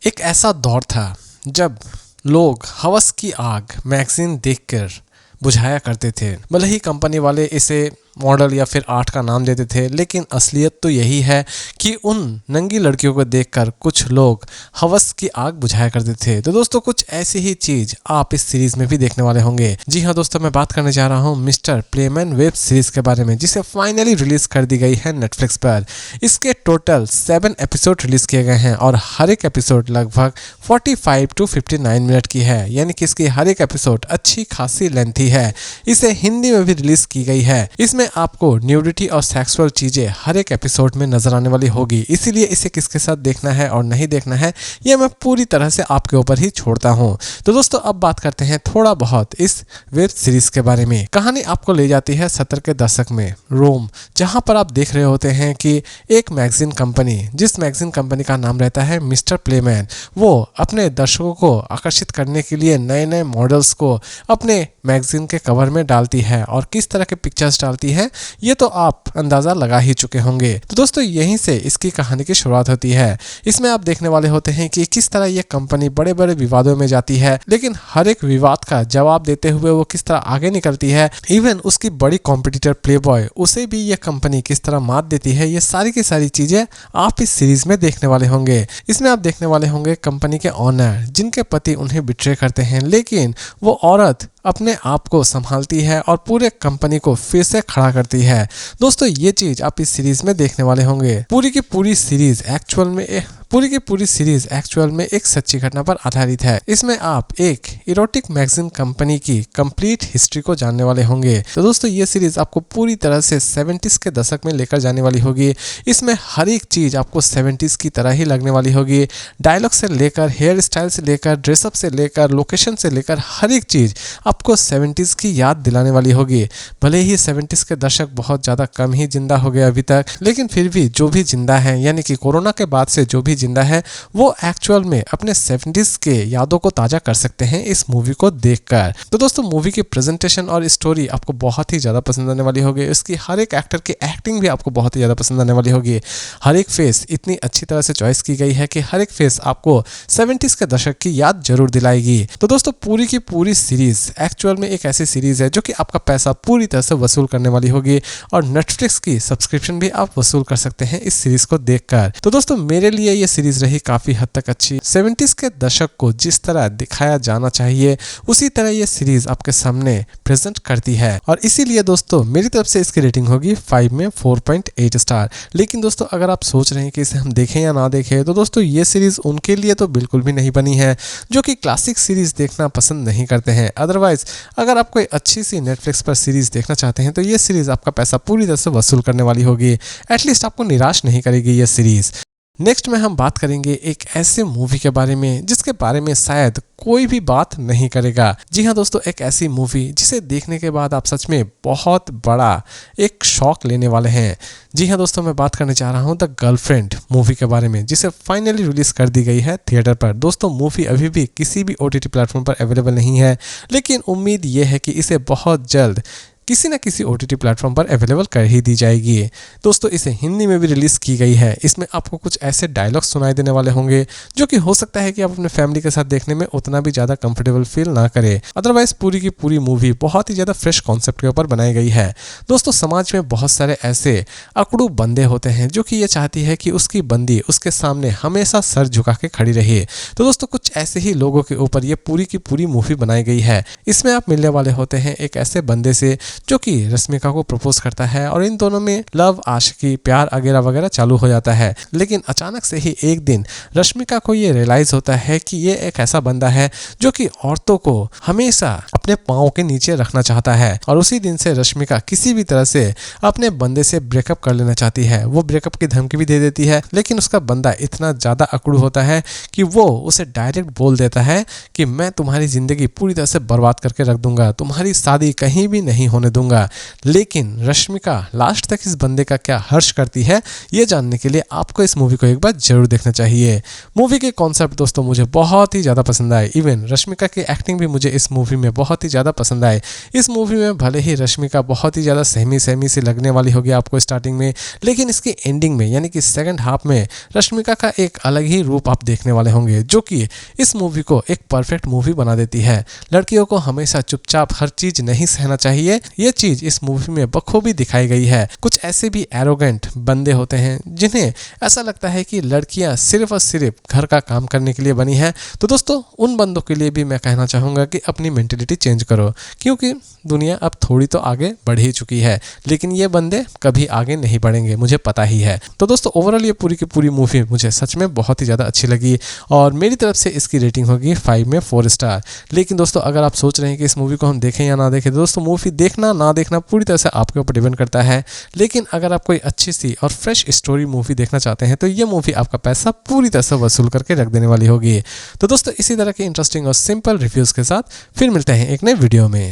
एक ऐसा दौर था जब लोग हवस की आग मैगजीन देखकर बुझाया करते थे। भले ही कंपनी वाले इसे मॉडल या फिर आर्ट का नाम देते थे, लेकिन असलियत तो यही है कि उन नंगी लड़कियों को देखकर कुछ लोग हवस की आग बुझाया करते थे। तो दोस्तों, कुछ ऐसी ही चीज आप इस सीरीज में भी देखने वाले होंगे। जी हाँ दोस्तों, मैं बात करने जा रहा हूँ मिस्टर प्लेमैन वेब सीरीज के बारे में, जिसे फाइनली रिलीज कर दी गई है नेटफ्लिक्स पर। इसके टोटल 7 एपिसोड रिलीज किए गए हैं और हर एक एपिसोड लगभग 45 to 59 मिनट की है, यानी कि इसकी हर एक एपिसोड अच्छी खासी लेंथी है। इसे हिंदी में भी रिलीज की गई है। इसमें आपको न्यूडिटी और सेक्सुअल चीजें हर एक एपिसोड में नजर आने वाली होगी, इसीलिए इसे किसके साथ देखना है और नहीं देखना है यह मैं पूरी तरह से आपके ऊपर ही छोड़ता हूं। तो दोस्तों, अब बात करते हैं थोड़ा बहुत इस वेब सीरीज के बारे में। कहानी आपको ले जाती है 70 के दशक में रोम, जहां पर आप देख रहे होते हैं कि एक मैगजीन कंपनी, जिस मैगजीन कंपनी का नाम रहता है मिस्टर प्लेमैन, वो अपने दर्शकों को आकर्षित करने के लिए नए नए मॉडल्स को अपने मैगजीन के कवर में डालती है। और किस तरह के पिक्चर्स डालती है ये तो आप अंदाजा लगा ही चुके होंगे। तो दोस्तों, यहीं से इसकी कहानी की शुरुआत होती है। इसमें आप देखने वाले होते हैं कि किस तरह ये कंपनी बड़े बड़े विवादों में जाती है, लेकिन हर एक विवाद का जवाब देते हुए वो किस तरह आगे निकलती है। इवन उसकी बड़ी कॉम्पिटिटर प्लेबॉय, उसे भी ये कंपनी किस तरह मात देती है, ये सारी की सारी चीजें आप इस सीरीज में देखने वाले होंगे। इसमें आप देखने वाले होंगे कंपनी के ऑनर, जिनके पति उन्हें बिट्रे करते हैं, लेकिन वो औरत अपने आप को संभालती है और पूरे कंपनी को फिर से खड़ा करती है। दोस्तों, ये चीज आप इस सीरीज में देखने वाले होंगे। पूरी की पूरी सीरीज एक्चुअल में एक सच्ची घटना पर आधारित है। इसमें आप एक इरोटिक मैगजीन कंपनी की कंप्लीट हिस्ट्री को जानने वाले होंगे। तो दोस्तों, ये सीरीज आपको पूरी तरह से 70s के दशक में लेकर जाने वाली होगी। इसमें हर एक चीज आपको 70s की तरह ही लगने वाली होगी। डायलॉग से लेकर, हेयर स्टाइल से लेकर, ड्रेसअप से लेकर, लोकेशन से लेकर हर एक चीज आपको 70s की याद दिलाने वाली होगी। भले ही 70s के दशक बहुत ज्यादा कम ही जिंदा हो गए अभी तक, लेकिन फिर भी जो भी जिंदा है, यानी कि कोरोना के बाद से जो भी जिंदा है, वो एक्चुअल में अपने 70s के यादों को ताजा कर सकते हैं इस मूवी को देखकर। तो दोस्तों, मूवी की प्रेजेंटेशन और स्टोरी आपको बहुत ही ज्यादा पसंद आने वाली होगी। इसकी हर एक एक्टर की एक्टिंग भी आपको बहुत ही ज्यादा पसंद आने वाली होगी। हर एक फेस इतनी अच्छी तरह से चॉइस की गई है कि हर एक फेस आपको 70s के दशक की याद जरूर दिलाएगी। तो दोस्तों, पूरी की पूरी सीरीज एक्चुअल में एक ऐसी सीरीज है जो कि आपका पैसा पूरी तरह से वसूल करने वाली होगी, और नेटफ्लिक्स की सब्सक्रिप्शन भी आप वसूल कर सकते हैं इस सीरीज को देखकर। तो दोस्तों, मेरे लिए ये सीरीज रही काफी हद तक अच्छी। 70s के दशक को जिस तरह दिखाया जाना चाहिए, उसी तरह ये सीरीज आपके सामने प्रेजेंट करती है, और इसीलिए दोस्तों मेरी तरफ से इसकी रेटिंग होगी 5 में 4.8 स्टार। लेकिन दोस्तों, अगर आप सोच रहे हैं कि इसे हम देखें या ना देखें, तो दोस्तों ये सीरीज उनके लिए तो बिल्कुल भी नहीं बनी है जो कि क्लासिक सीरीज देखना पसंद नहीं करते हैं। अदरवाइज अगर आप कोई अच्छी सी नेटफ्लिक्स पर सीरीज देखना चाहते हैं, तो ये सीरीज आपका पैसा पूरी तरह से वसूल करने वाली होगी। एटलीस्ट आपको निराश नहीं करेगी ये सीरीज। नेक्स्ट में हम बात करेंगे एक ऐसे मूवी के बारे में जिसके बारे में शायद कोई भी बात नहीं करेगा। जी हाँ दोस्तों, एक ऐसी मूवी जिसे देखने के बाद आप सच में बहुत बड़ा एक शॉक लेने वाले हैं। जी हाँ दोस्तों, मैं बात करने जा रहा हूँ द गर्लफ्रेंड मूवी के बारे में, जिसे फाइनली रिलीज कर दी गई है थिएटर पर। दोस्तों, मूवी अभी भी किसी भी OTT प्लेटफॉर्म पर अवेलेबल नहीं है, लेकिन उम्मीद ये है कि इसे बहुत जल्द किसी न किसी OTT प्लेटफॉर्म पर अवेलेबल कर ही दी जाएगी। दोस्तों, इसे हिंदी में भी रिलीज की गई है। इसमें आपको कुछ ऐसे डायलॉग सुनाई देने वाले होंगे जो कि हो सकता है कि आप अपने फैमिली के साथ देखने में उतना भी ज्यादा कंफर्टेबल फील ना करें। अदरवाइज पूरी की पूरी मूवी बहुत ही ज्यादा फ्रेश कॉन्सेप्ट के ऊपर बनाई गई है। दोस्तों, समाज में बहुत सारे ऐसे अकड़ू बंदे होते हैं जो कि ये चाहती है कि उसकी बंदी उसके सामने हमेशा सर झुका के खड़ी रहे। तो दोस्तों, कुछ ऐसे ही लोगों के ऊपर ये पूरी की पूरी मूवी बनाई गई है। इसमें आप मिलने वाले होते हैं एक ऐसे बंदे से जो कि रश्मिका को प्रपोज करता है, और इन दोनों में लव, आशिकी, प्यार वगैरह वगैरह चालू हो जाता है। लेकिन अचानक से ही एक दिन रश्मिका को ये रियलाइज होता है कि ये एक ऐसा बंदा है जो कि औरतों को हमेशा अपने पांव के नीचे रखना चाहता है, और उसी दिन से रश्मिका किसी भी तरह से अपने बंदे से ब्रेकअप कर लेना चाहती है। वो ब्रेकअप की धमकी भी दे देती है, लेकिन उसका बंदा इतना ज्यादा अकड़ू होता है कि वो उसे डायरेक्ट बोल देता है कि मैं तुम्हारी जिंदगी पूरी तरह से बर्बाद करके रख दूंगा, तुम्हारी शादी कहीं भी नहीं होने होने दूंगा। लेकिन रश्मिका लास्ट तक इस बंदे का क्या हर्ष करती है, ये जानने के लिए आपको इस मूवी को एक बार जरूर देखना चाहिए। मूवी के कॉन्सेप्ट दोस्तों मुझे बहुत ही ज़्यादा पसंद आए। इवन रश्मिका की एक्टिंग भी मुझे इस मूवी में बहुत ही ज़्यादा पसंद आए। इस मूवी में भले ही रश्मिका बहुत ही ज़्यादा सहमी सी लगने वाली होगी आपको स्टार्टिंग में, लेकिन इसकी एंडिंग में यानी कि सेकंड हाफ में रश्मिका का एक अलग ही रूप आप देखने वाले होंगे, जो कि इस मूवी को एक परफेक्ट मूवी बना देती है। लड़कियों को हमेशा चुपचाप हर चीज नहीं सहना चाहिए, ये चीज इस मूवी में बखूबी दिखाई गई है। कुछ ऐसे भी एरोगेंट बंदे होते हैं जिन्हें ऐसा लगता है कि लड़कियां सिर्फ और सिर्फ घर का काम करने के लिए बनी है। तो दोस्तों उन बंदों के लिए भी मैं कहना चाहूँगा कि अपनी मेंटेलिटी चेंज करो, क्योंकि दुनिया अब थोड़ी तो आगे बढ़ ही चुकी है, लेकिन ये बंदे कभी आगे नहीं बढ़ेंगे, मुझे पता ही है। तो दोस्तों ओवरऑल ये पूरी की पूरी मूवी मुझे सच में बहुत ही ज़्यादा अच्छी लगी और मेरी तरफ से इसकी रेटिंग होगी 5 में 4 स्टार। लेकिन दोस्तों अगर आप सोच रहे हैं कि इस मूवी को हम देखें या ना देखें, तो दोस्तों मूवी देखना ना देखना पूरी तरह से आपके ऊपर डिपेंड करता है। लेकिन अगर आप कोई अच्छी सी और फ्रेश स्टोरी मूवी देखना चाहते हैं तो ये मूवी आपका पैसा पूरी तरह से वसूल करके रख देने वाली होगी। तो दोस्तों इसी तरह के इंटरेस्टिंग और सिंपल रिव्यूज़ के साथ फिर मिलते हैं एक नए वीडियो में।